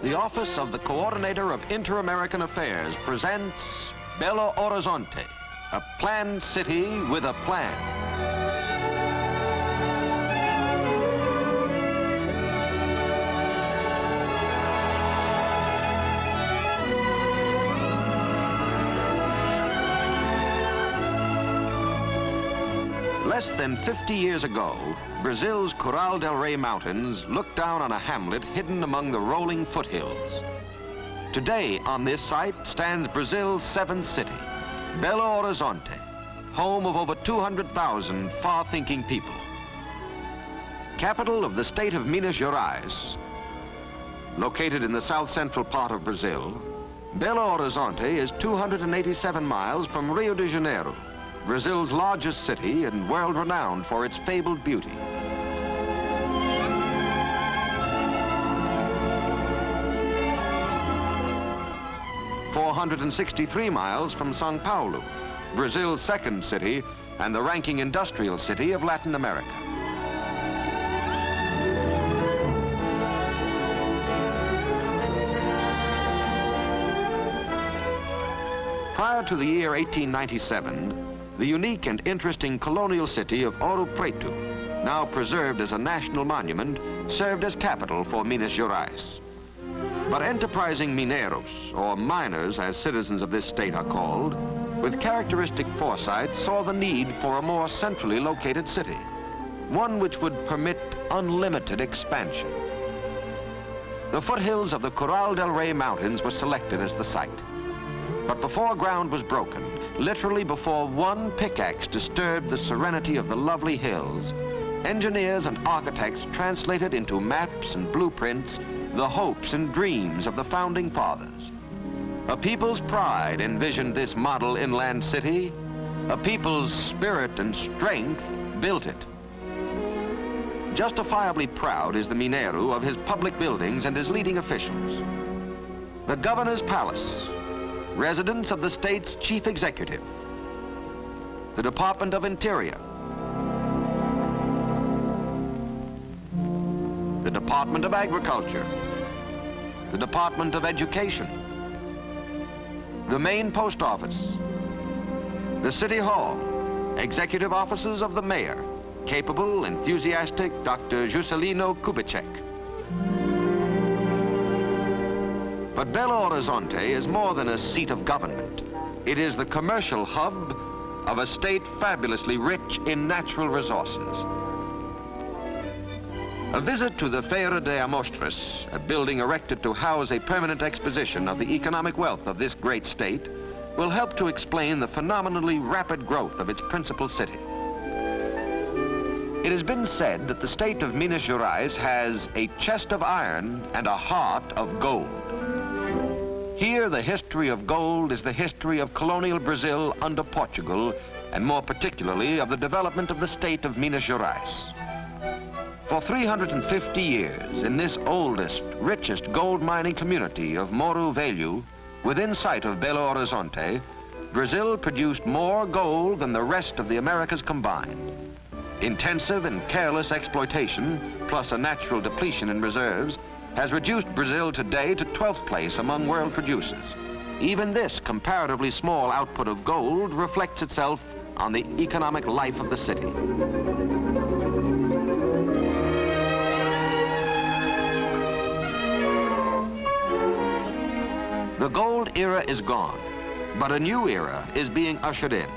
The Office of the Coordinator of Inter-American Affairs presents Belo Horizonte, a planned city with a plan. Less than 50 years ago, Brazil's Coral del Rey Mountains looked down on a hamlet hidden among the rolling foothills. Today, on this site, stands Brazil's seventh city, Belo Horizonte, home of over 200,000 far-thinking people. Capital of the state of Minas Gerais, located in the south-central part of Brazil, Belo Horizonte is 287 miles from Rio de Janeiro, Brazil's largest city and world-renowned for its fabled beauty. "463 miles from São Paulo, Brazil's second city and the ranking industrial city of Latin America. Prior to the year 1897, the unique and interesting colonial city of Ouro Preto, now preserved as a national monument, served as capital for Minas Gerais. But enterprising mineiros, or miners as citizens of this state are called, with characteristic foresight saw the need for a more centrally located city, one which would permit unlimited expansion. The foothills of the Coral del Rey Mountains were selected as the site. But before ground was broken, literally before one pickaxe disturbed the serenity of the lovely hills, engineers and architects translated into maps and blueprints the hopes and dreams of the founding fathers. A people's pride envisioned this model inland city. A people's spirit and strength built it. Justifiably proud is the Mineiro of his public buildings and his leading officials. The governor's palace, residence of the state's chief executive, the Department of Interior, the Department of Agriculture, the Department of Education, the main post office, the City Hall, executive offices of the mayor, capable, enthusiastic Dr. Juscelino Kubitschek. But Belo Horizonte is more than a seat of government. It is the commercial hub of a state fabulously rich in natural resources. A visit to the Feira de Amostras, a building erected to house a permanent exposition of the economic wealth of this great state, will help to explain the phenomenally rapid growth of its principal city. It has been said that the state of Minas Gerais has a chest of iron and a heart of gold. Here, the history of gold is the history of colonial Brazil under Portugal, and more particularly of the development of the state of Minas Gerais. For 350 years, in this oldest, richest gold mining community of Morro Velho, within sight of Belo Horizonte, Brazil produced more gold than the rest of the Americas combined. Intensive and careless exploitation, plus a natural depletion in reserves, has reduced Brazil today to 12th place among world producers. Even this comparatively small output of gold reflects itself on the economic life of the city. The gold era is gone, but a new era is being ushered in.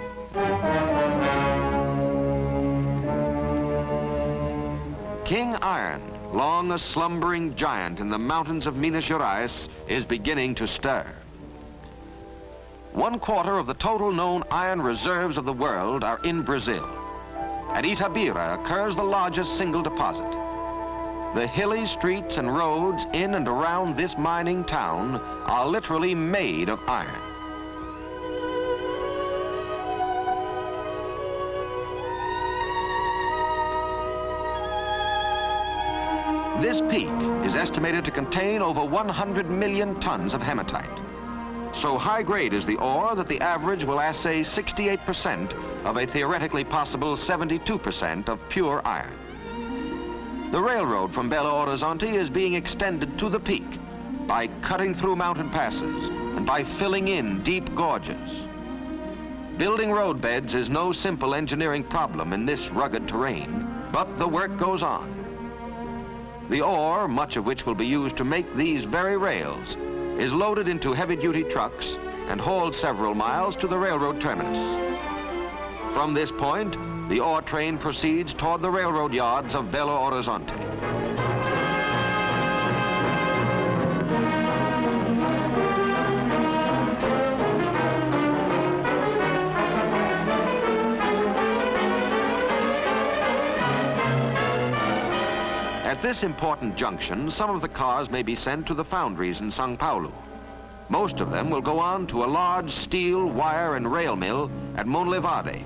King Iron, long a slumbering giant in the mountains of Minas Gerais, is beginning to stir. 1/4 of the total known iron reserves of the world are in Brazil. At Itabira occurs the largest single deposit. The hilly streets and roads in and around this mining town are literally made of iron. This peak is estimated to contain over 100 million tons of hematite. So high grade is the ore that the average will assay 68% of a theoretically possible 72% of pure iron. The railroad from Belo Horizonte is being extended to the peak by cutting through mountain passes and by filling in deep gorges. Building roadbeds is no simple engineering problem in this rugged terrain, but the work goes on. The ore, much of which will be used to make these very rails, is loaded into heavy-duty trucks and hauled several miles to the railroad terminus. From this point, the ore train proceeds toward the railroad yards of Belo Horizonte. At this important junction, some of the cars may be sent to the foundries in São Paulo. Most of them will go on to a large steel, wire, and rail mill at Monlevade,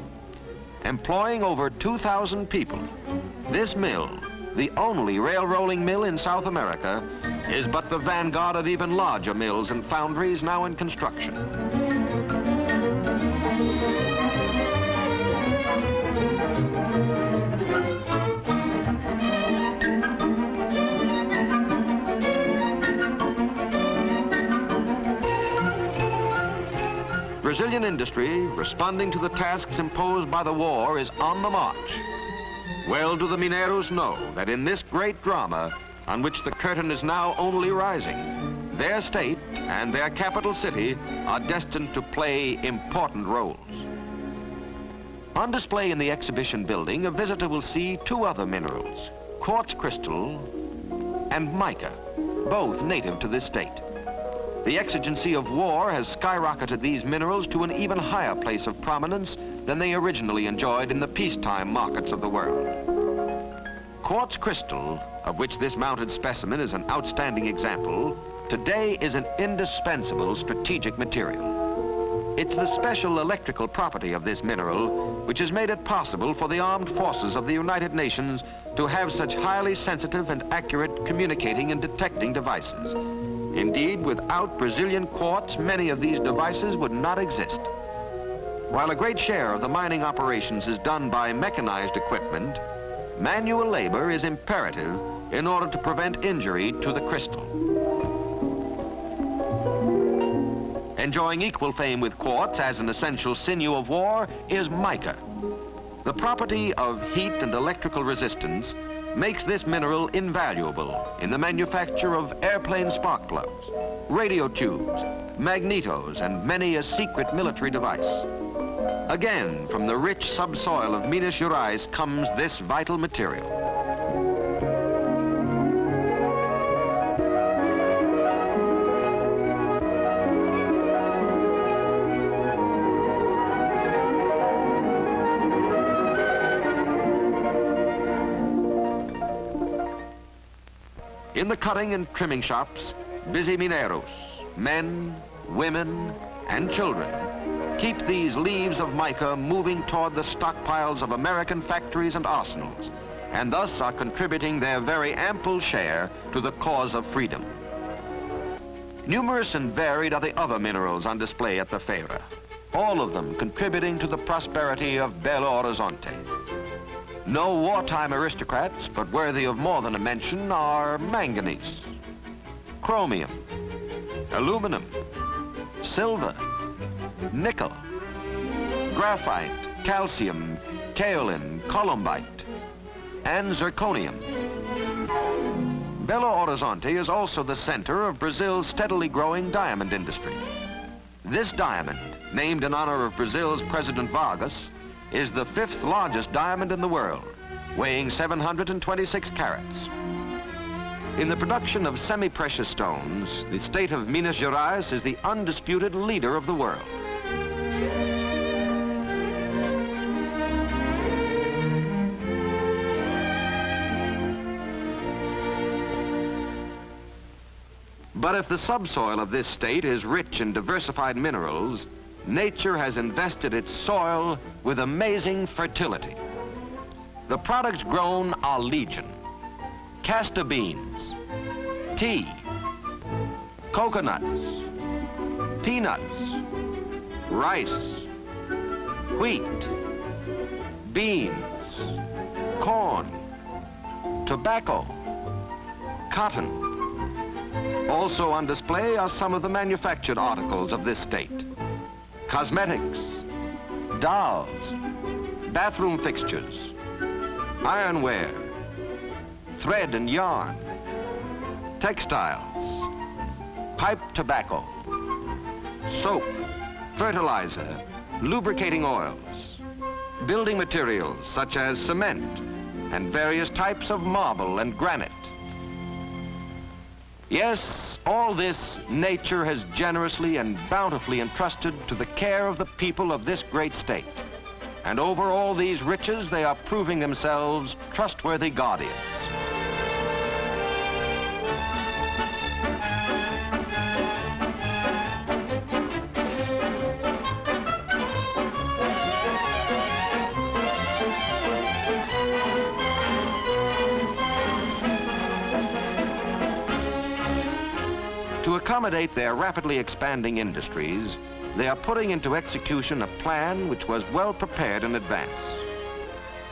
employing over 2,000 people. This mill, the only rail rolling mill in South America, is but the vanguard of even larger mills and foundries now in construction. Brazilian industry, responding to the tasks imposed by the war, is on the march. Well do the Mineiros know that in this great drama, on which the curtain is now only rising, their state and their capital city are destined to play important roles. On display in the exhibition building, a visitor will see two other minerals, quartz crystal and mica, both native to this state. The exigency of war has skyrocketed these minerals to an even higher place of prominence than they originally enjoyed in the peacetime markets of the world. Quartz crystal, of which this mounted specimen is an outstanding example, today is an indispensable strategic material. It's the special electrical property of this mineral which has made it possible for the armed forces of the United Nations to have such highly sensitive and accurate communicating and detecting devices. Indeed, without Brazilian quartz, many of these devices would not exist. While a great share of the mining operations is done by mechanized equipment, manual labor is imperative in order to prevent injury to the crystal. Enjoying equal fame with quartz as an essential sinew of war is mica. The property of heat and electrical resistance makes this mineral invaluable in the manufacture of airplane spark plugs, radio tubes, magnetos, and many a secret military device. Again, from the rich subsoil of Minas Gerais comes this vital material. In the cutting and trimming shops, busy Mineiros, men, women, and children, keep these leaves of mica moving toward the stockpiles of American factories and arsenals, and thus are contributing their very ample share to the cause of freedom. Numerous and varied are the other minerals on display at the Feira, all of them contributing to the prosperity of Belo Horizonte. No wartime aristocrats, but worthy of more than a mention, are manganese, chromium, aluminum, silver, nickel, graphite, calcium, kaolin, columbite, and zirconium. Belo Horizonte is also the center of Brazil's steadily growing diamond industry. This diamond, named in honor of Brazil's President Vargas, is the 5th largest diamond in the world, weighing 726 carats. In the production of semi-precious stones, the state of Minas Gerais is the undisputed leader of the world. But if the subsoil of this state is rich in diversified minerals, nature has invested its soil with amazing fertility. The products grown are legion: castor beans, tea, coconuts, peanuts, rice, wheat, beans, corn, tobacco, cotton. Also on display are some of the manufactured articles of this state. Cosmetics, dolls, bathroom fixtures, ironware, thread and yarn, textiles, pipe tobacco, soap, fertilizer, lubricating oils, building materials such as cement, and various types of marble and granite. Yes, all this nature has generously and bountifully entrusted to the care of the people of this great state. And over all these riches, they are proving themselves trustworthy guardians. To accommodate their rapidly expanding industries, they are putting into execution a plan which was well prepared in advance.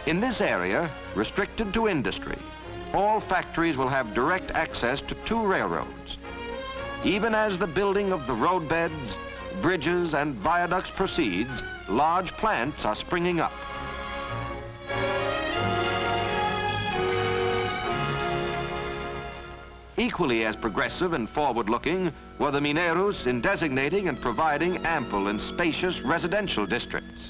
In this area, restricted to industry, all factories will have direct access to 2 railroads. Even as the building of the roadbeds, bridges, and viaducts proceeds, large plants are springing up. Equally as progressive and forward-looking were the Mineros in designating and providing ample and spacious residential districts.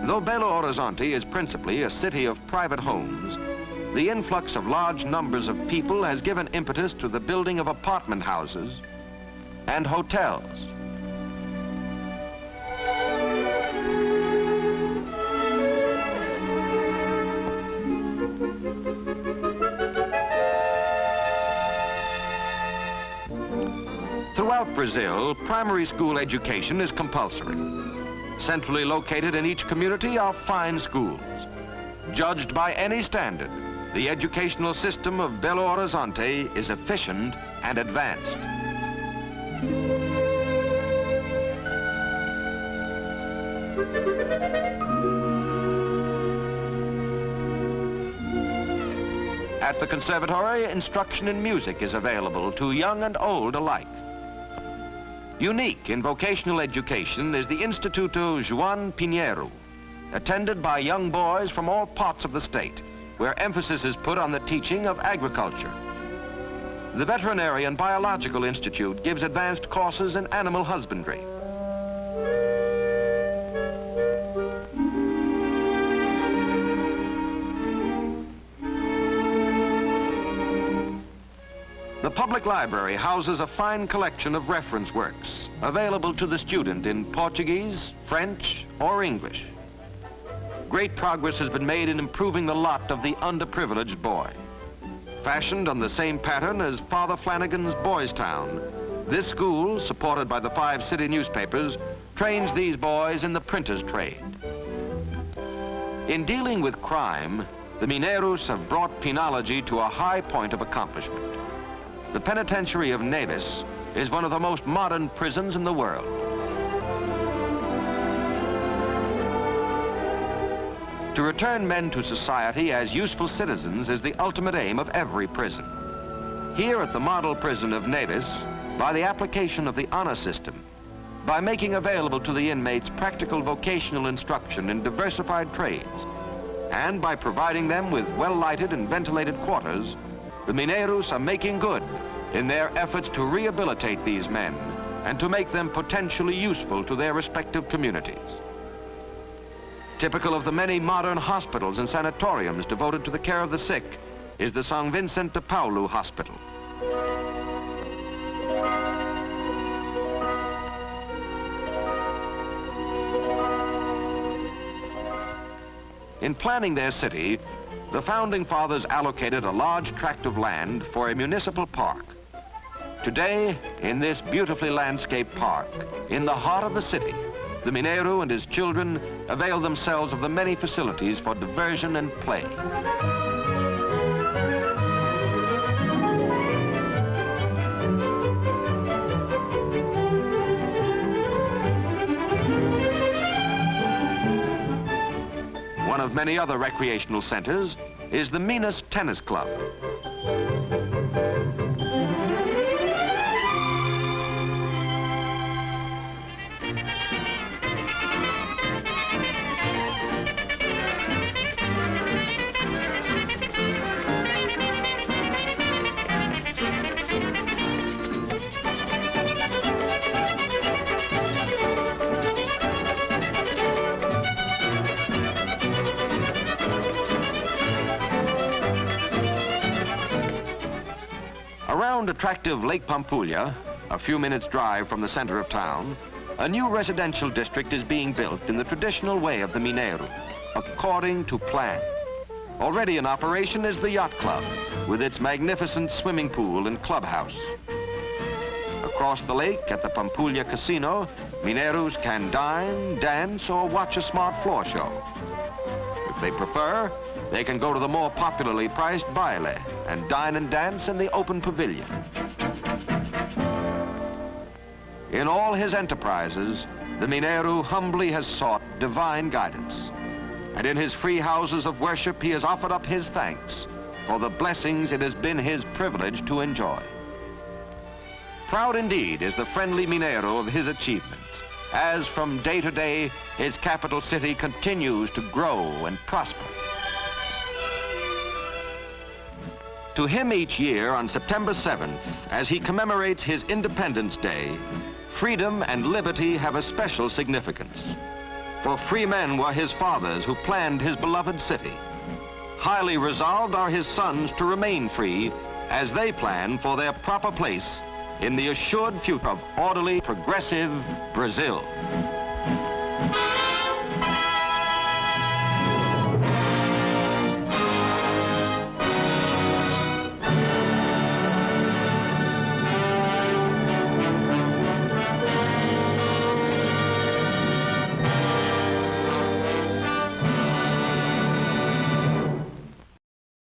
Though Belo Horizonte is principally a city of private homes, the influx of large numbers of people has given impetus to the building of apartment houses and hotels. Throughout Brazil, primary school education is compulsory. Centrally located in each community are fine schools. Judged by any standard, the educational system of Belo Horizonte is efficient and advanced. At the conservatory, instruction in music is available to young and old alike. Unique in vocational education is the Instituto João Pinheiro, attended by young boys from all parts of the state, where emphasis is put on the teaching of agriculture. The Veterinary and Biological Institute gives advanced courses in animal husbandry. The public library houses a fine collection of reference works available to the student in Portuguese, French, or English. Great progress has been made in improving the lot of the underprivileged boy. Fashioned on the same pattern as Father Flanagan's Boys Town, this school, supported by the 5 city newspapers, trains these boys in the printer's trade. In dealing with crime, the Mineros have brought penology to a high point of accomplishment. The penitentiary of Neves is one of the most modern prisons in the world. To return men to society as useful citizens is the ultimate aim of every prison. Here at the model prison of Neves, by the application of the honor system, by making available to the inmates practical vocational instruction in diversified trades, and by providing them with well-lighted and ventilated quarters, the Mineros are making good in their efforts to rehabilitate these men and to make them potentially useful to their respective communities. Typical of the many modern hospitals and sanatoriums devoted to the care of the sick is the São Vicente de Paulo Hospital. In planning their city, the Founding Fathers allocated a large tract of land for a municipal park. Today, in this beautifully landscaped park, in the heart of the city, the Mineiro and his children avail themselves of the many facilities for diversion and play. One of many other recreational centers is the Minas Tennis Club. Around attractive Lake Pampulha, a few minutes' drive from the center of town, a new residential district is being built in the traditional way of the Mineiro, according to plan. Already in operation is the Yacht Club, with its magnificent swimming pool and clubhouse. Across the lake at the Pampulha Casino, Mineiros can dine, dance, or watch a smart floor show. If they prefer, they can go to the more popularly priced baile and dine and dance in the open pavilion. In all his enterprises, the Mineiro humbly has sought divine guidance. And in his free houses of worship, he has offered up his thanks for the blessings it has been his privilege to enjoy. Proud indeed is the friendly Mineiro of his achievements, as from day to day, his capital city continues to grow and prosper. To him each year on September 7th, as he commemorates his Independence Day, freedom and liberty have a special significance. For free men were his fathers who planned his beloved city. Highly resolved are his sons to remain free as they plan for their proper place in the assured future of orderly, progressive Brazil.